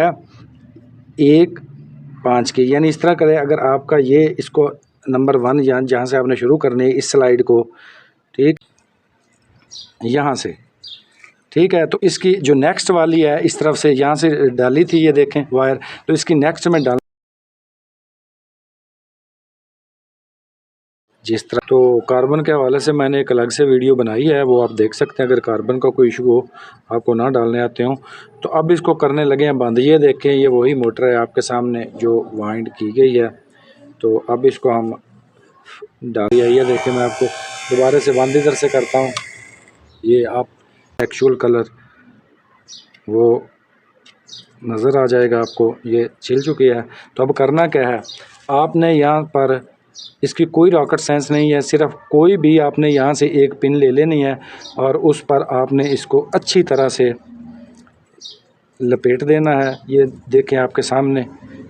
है 1.5 की, यानी इस तरह करें। अगर आपका ये इसको नंबर 1 जहाँ से आपने शुरू करनी है इस स्लाइड को, ठीक, यहाँ से, ठीक है। तो इसकी जो नेक्स्ट वाली है इस तरफ से यहाँ से डाली थी, ये देखें वायर, तो इसकी नेक्स्ट में डाल जिस तरह। तो कार्बन के हवाले से मैंने एक अलग से वीडियो बनाई है, वो आप देख सकते हैं अगर कार्बन का कोई इशू हो, आपको ना डालने आते हो। तो अब इसको करने लगे हैं बंद। ये देखें, ये वही मोटर है आपके सामने जो वाइंड की गई है। तो अब इसको हम डाल, ये देखें, मैं आपको दोबारा से बंद इधर से करता हूँ। ये आप एक्चुअल कलर वो नज़र आ जाएगा आपको, ये छिल चुकी है। तो अब करना क्या है, आपने यहाँ पर, इसकी कोई रॉकेट साइंस नहीं है, सिर्फ कोई भी आपने यहाँ से एक पिन ले लेनी है और उस पर आपने इसको अच्छी तरह से लपेट देना है। ये देखें आपके सामने,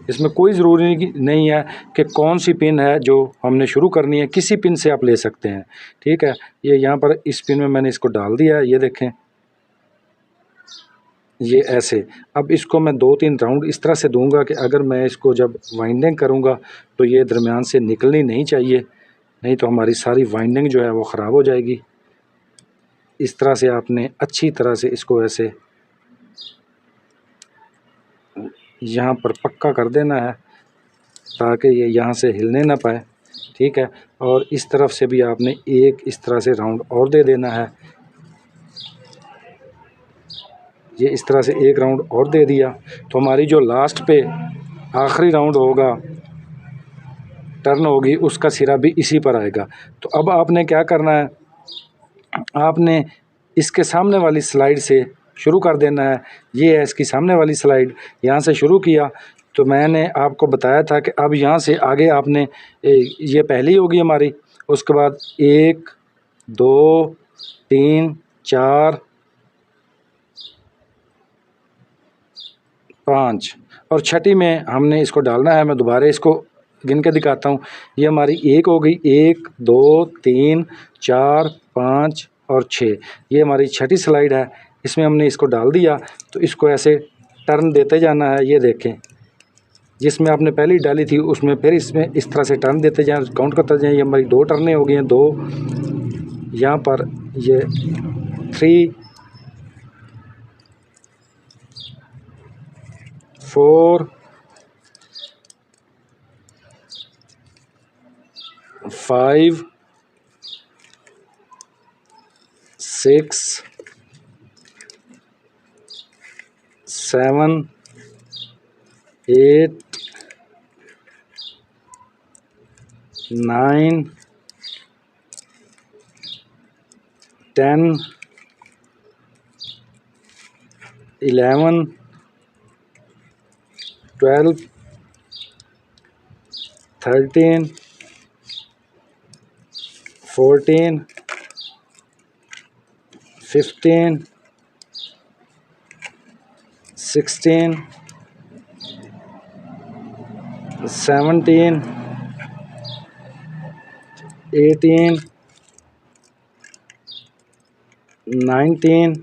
इसमें कोई ज़रूरी नहीं है कि कौन सी पिन है जो हमने शुरू करनी है, किसी पिन से आप ले सकते हैं, ठीक है। ये यहाँ पर इस पिन में मैंने इसको डाल दिया है, ये देखें, ये ऐसे। अब इसको मैं 2-3 राउंड इस तरह से दूंगा कि अगर मैं इसको जब वाइंडिंग करूंगा तो ये दरमियान से निकलनी नहीं चाहिए, नहीं तो हमारी सारी वाइंडिंग जो है वो ख़राब हो जाएगी। इस तरह से आपने अच्छी तरह से इसको ऐसे यहाँ पर पक्का कर देना है ताकि ये यहाँ से हिलने ना पाए, ठीक है। और इस तरफ से भी आपने एक इस तरह से राउंड और दे देना है। ये इस तरह से एक राउंड और दे दिया तो हमारी जो लास्ट पे आखिरी राउंड होगा, टर्न होगी, उसका सिरा भी इसी पर आएगा। तो अब आपने क्या करना है, आपने इसके सामने वाली स्लाइड से शुरू कर देना है। ये है इसकी सामने वाली स्लाइड, यहाँ से शुरू किया। तो मैंने आपको बताया था कि अब यहाँ से आगे आपने, ये पहली होगी हमारी, उसके बाद 1 2 3 4 5 और छठी में हमने इसको डालना है। मैं दोबारा इसको गिन के दिखाता हूँ। ये हमारी 1 हो गई, 1 2 3 4 5 और 6। ये हमारी छठी स्लाइड है, इसमें हमने इसको डाल दिया। तो इसको ऐसे टर्न देते जाना है। ये देखें, जिसमें आपने पहली डाली थी उसमें फिर इसमें इस तरह से टर्न देते जाएं, काउंट करते जाएं। ये हमारी 2 टर्नें हो गई हैं, 2 यहाँ पर, ये 3 4 5 6 7 8 9 10 11 12 13 14 15 16 17 18 19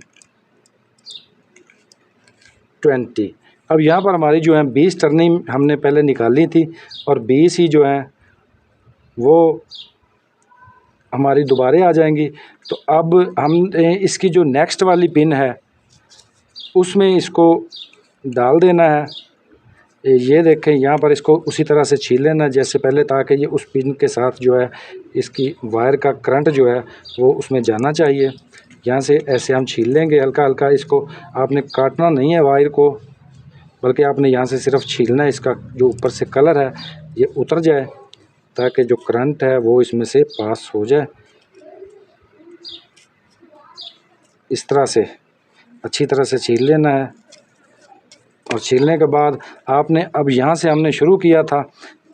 20। अब यहाँ पर हमारी जो है 20 टर्निंग हमने पहले निकाली थी और 20 ही जो है वो हमारी दोबारा आ जाएंगी। तो अब हम इसकी जो नेक्स्ट वाली पिन है उसमें इसको डाल देना है। ये देखें, यहाँ पर इसको उसी तरह से छील लेना जैसे पहले, ताकि ये उस पिन के साथ जो है इसकी वायर का करंट जो है वो उसमें जाना चाहिए। यहाँ से ऐसे हम छील लेंगे हल्का हल्का। इसको आपने काटना नहीं है वायर को, बल्कि आपने यहाँ से सिर्फ छीलना है। इसका जो ऊपर से कलर है ये उतर जाए ताकि जो करंट है वो इसमें से पास हो जाए। इस तरह से अच्छी तरह से छील लेना है। और छीलने के बाद आपने, अब यहाँ से हमने शुरू किया था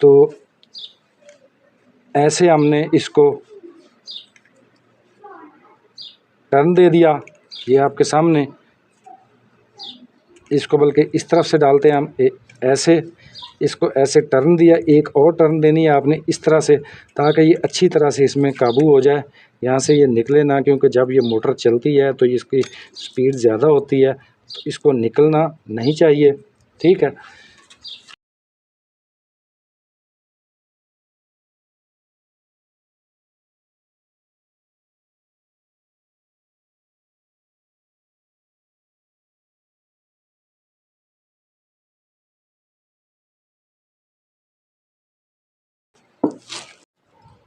तो ऐसे हमने इसको टर्न दे दिया। ये आपके सामने, इसको बल्कि इस तरफ से डालते हैं हम, ऐसे इसको ऐसे टर्न दिया। एक और टर्न देनी है आपने इस तरह से, ताकि ये अच्छी तरह से इसमें काबू हो जाए, यहाँ से ये निकले ना, क्योंकि जब ये मोटर चलती है तो इसकी स्पीड ज़्यादा होती है, तो इसको निकलना नहीं चाहिए। ठीक है।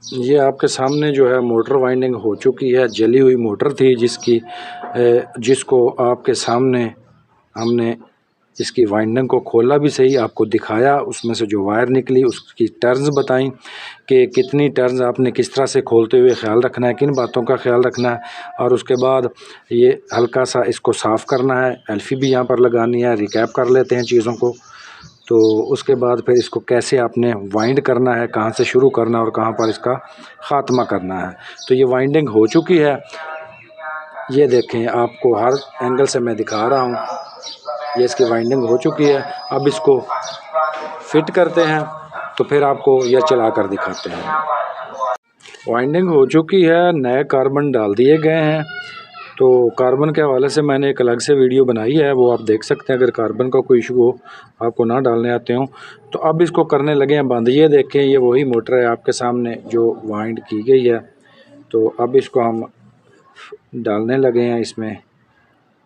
ये आपके सामने जो है मोटर वाइंडिंग हो चुकी है। जली हुई मोटर थी जिसको आपके सामने हमने इसकी वाइंडिंग को खोला भी सही, आपको दिखाया, उसमें से जो वायर निकली उसकी टर्न्स बताई कि कितनी टर्न्स आपने किस तरह से खोलते हुए ख्याल रखना है, किन बातों का ख्याल रखना है। और उसके बाद ये हल्का सा इसको साफ़ करना है, एल्फी भी यहाँ पर लगानी है। रिकैप कर लेते हैं चीज़ों को। तो उसके बाद फिर इसको कैसे आपने वाइंड करना है, कहाँ से शुरू करना है और कहाँ पर इसका ख़ात्मा करना है। तो ये वाइंडिंग हो चुकी है, ये देखें, आपको हर एंगल से मैं दिखा रहा हूँ। ये इसकी वाइंडिंग हो चुकी है। अब इसको फिट करते हैं तो फिर आपको यह चला कर दिखाते हैं। वाइंडिंग हो चुकी है, नए कार्बन डाल दिए गए हैं। तो कार्बन के हवाले से मैंने एक अलग से वीडियो बनाई है, वो आप देख सकते हैं अगर कार्बन का कोई इशू हो, आपको ना डालने आते हो। तो अब इसको करने लगे हैं बंद। ये देखें, ये वही मोटर है आपके सामने जो वाइंड की गई है। तो अब इसको हम डालने लगे हैं इसमें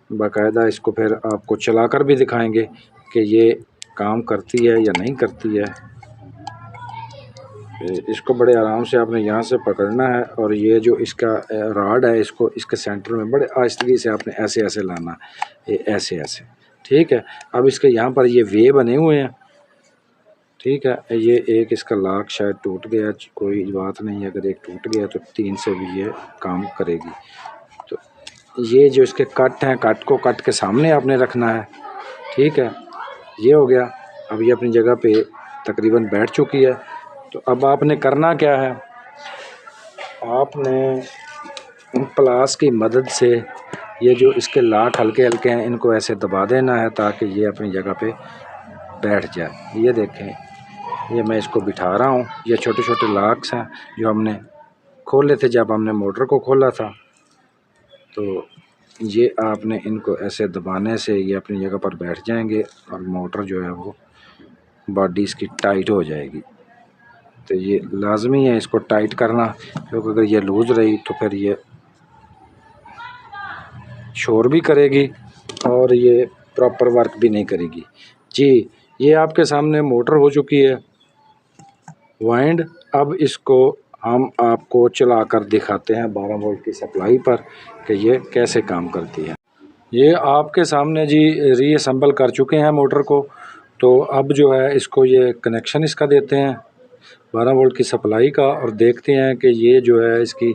बाकायदा। इसको फिर आपको चलाकर भी दिखाएंगे कि ये काम करती है या नहीं करती है। इसको बड़े आराम से आपने यहाँ से पकड़ना है और ये जो इसका राड है इसको इसके सेंटर में बड़े आहिस्तगी से आपने ऐसे ऐसे लाना, ये ऐसे ऐसे, ठीक है। अब इसके यहाँ पर ये वे बने हुए हैं, ठीक है। ये एक इसका लाक शायद टूट गया, कोई बात नहीं, अगर एक टूट गया तो 3 से भी ये काम करेगी। तो ये जो इसके कट हैं, कट को कट के सामने आपने रखना है, ठीक है। ये हो गया। अब ये अपनी जगह पे तकरीबन बैठ चुकी है। तो अब आपने करना क्या है, आपने प्लास की मदद से ये जो इसके लाक हल्के हल्के हैं इनको ऐसे दबा देना है ताकि ये अपनी जगह पे बैठ जाए। ये देखें, ये मैं इसको बिठा रहा हूँ। ये छोटे छोटे लाक्स हैं जो हमने खोले थे जब हमने मोटर को खोला था। तो ये आपने इनको ऐसे दबाने से ये अपनी जगह पर बैठ जाएंगे और मोटर जो है वो बॉडी इसकी टाइट हो जाएगी। तो ये लाजमी है इसको टाइट करना, क्योंकि अगर ये लूज़ रही तो फिर ये शोर भी करेगी और ये प्रॉपर वर्क भी नहीं करेगी। जी, ये आपके सामने मोटर हो चुकी है वाइंड। अब इसको हम आपको चला कर दिखाते हैं 12 वोल्ट की सप्लाई पर कि ये कैसे काम करती है। ये आपके सामने जी रीअसेंबल कर चुके हैं मोटर को। तो अब जो है इसको ये कनेक्शन इसका देते हैं 12 वोल्ट की सप्लाई का और देखते हैं कि ये जो है इसकी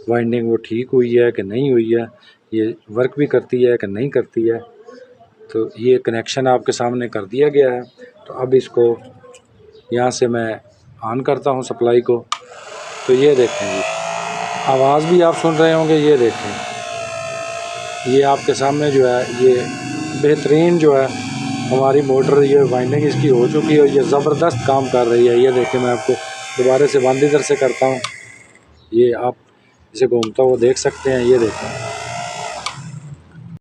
वाइंडिंग वो ठीक हुई है कि नहीं हुई है, ये वर्क भी करती है कि नहीं करती है। तो ये कनेक्शन आपके सामने कर दिया गया है। तो अब इसको यहाँ से मैं ऑन करता हूँ सप्लाई को। तो ये देखें जी, आवाज़ भी आप सुन रहे होंगे। ये देखें, ये आपके सामने जो है ये बेहतरीन जो है हमारी मोटर, ये वाइंडिंग इसकी हो चुकी है और ये ज़बरदस्त काम कर रही है। ये देखें, मैं आपको दोबारा से बंद इधर से करता हूँ। ये आप इसे घूमता हुआ देख सकते हैं। ये देखें,